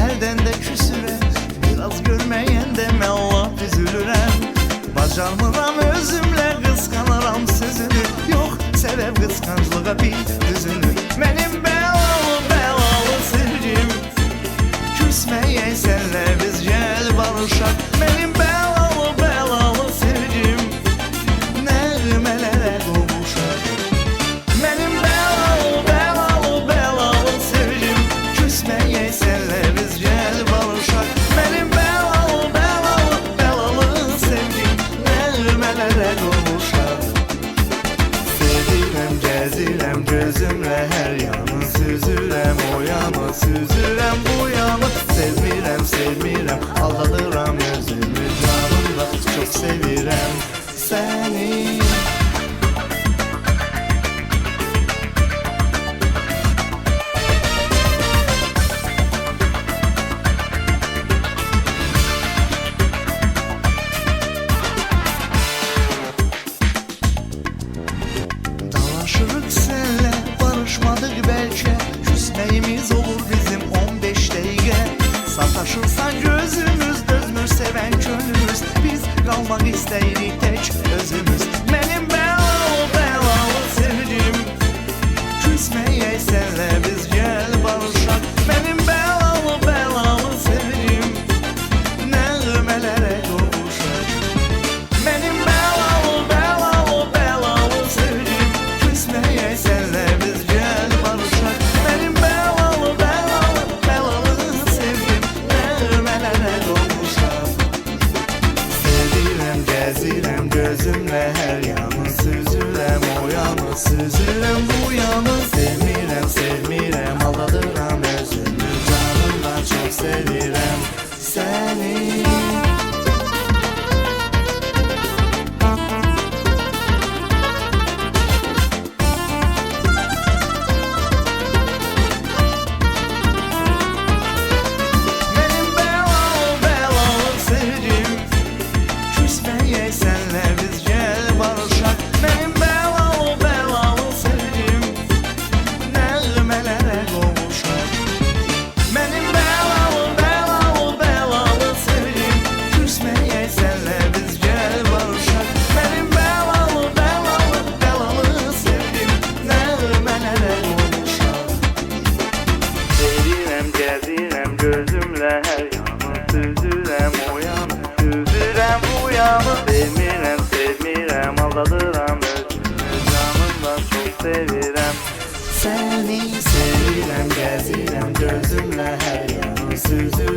hərdən də küsürəm. Biraz görməyən demə Allah üzülürəm. Bacarmıram özümlə qısqanaram sözünü. Yox, səbəb qısqanclığa bir düzünü. Mənim bəlalı sevgim, küsməyək sənlə biz gəl barışaq. Mənim bəlalı sevgim, nəğmələrə qovuşaq. Mənim bəlalı sevgim, küsməyək sənlə biz gəl barışaq. Mənim bəlalı sevgim, nəğmələrə qovuşaq. Sevirəm, gəzirəm gözümlə hər yanı, süzürəm o yanı, süzürəm bu yanı. Sevmirəm, aldadıram özümü canımda, çox sevirəm səni. Dalaşırıq sənlə, barışmadıq bəlkə, küsməyimiz olur bizim 15 dəqiqə. Sataşırsan gözümüz, dözmür sevən könlümüz, biz qalmaq istəyirik tək özümüz. Mənim bəlalı sevgim, küsməyək sənlə biz gəl barışaq. Mənim bəlalı sevgim, nəğmələrə qovuşaq. Mənim bəlalı sevgim, küsməyək sənlə biz gəl barışaq. Mənim bəlalı sevgim, nəğmələrə qovuşaq. Sevirəm, gəzirəm gözümlə hər yanı, süzürəm o yanı, süzürəm bu yanı. Sevmirəm, aldadıram özümü canımla, çox sevirəm səni. Mənim bəlalı sevgim, küsməyək sənlə biz gəl barışaq. Mənim bəlalı sevgim, nəğmələrə qovuşaq. Mənim bəlalı sevgim, küsməyək sənlə biz gəl barışaq. Mənim bəlalı sevgim, nəğmələrə qovuşaq. Sevirəm, gəzirəm gözümlə hər yanı, süzürəm o yanı, süzürəm bu yanı. Sevmirəm, aldadıram özümü canımla, çox sevirəm səni. Sevirəm, gəzirəm gözümlə hər yanı, süzürəm